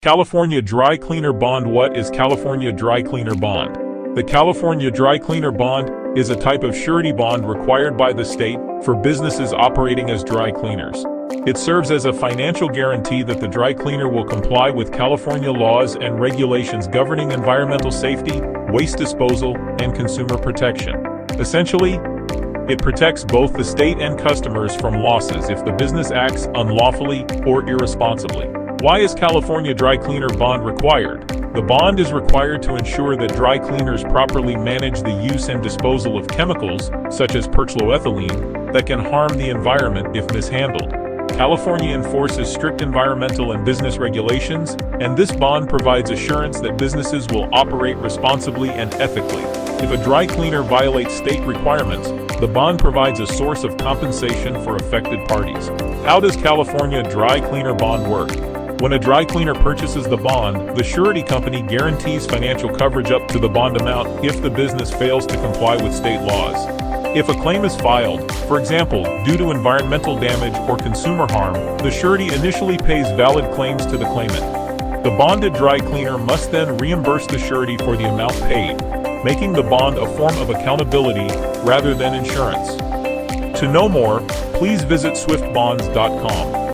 California Dry Cleaner Bond. What is California Dry Cleaner Bond? The California Dry Cleaner Bond is a type of surety bond required by the state for businesses operating as dry cleaners. It serves as a financial guarantee that the dry cleaner will comply with California laws and regulations governing environmental safety, waste disposal, and consumer protection. Essentially, it protects both the state and customers from losses if the business acts unlawfully or irresponsibly. Why is California Dry Cleaner Bond required? The bond is required to ensure that dry cleaners properly manage the use and disposal of chemicals, such as perfluoroethylene, that can harm the environment if mishandled. California enforces strict environmental and business regulations, and this bond provides assurance that businesses will operate responsibly and ethically. If a dry cleaner violates state requirements, the bond provides a source of compensation for affected parties. How does California Dry Cleaner Bond work? When a dry cleaner purchases the bond, the surety company guarantees financial coverage up to the bond amount if the business fails to comply with state laws. If a claim is filed, for example, due to environmental damage or consumer harm, the surety initially pays valid claims to the claimant. The bonded dry cleaner must then reimburse the surety for the amount paid, making the bond a form of accountability rather than insurance. To know more, please visit swiftbonds.com.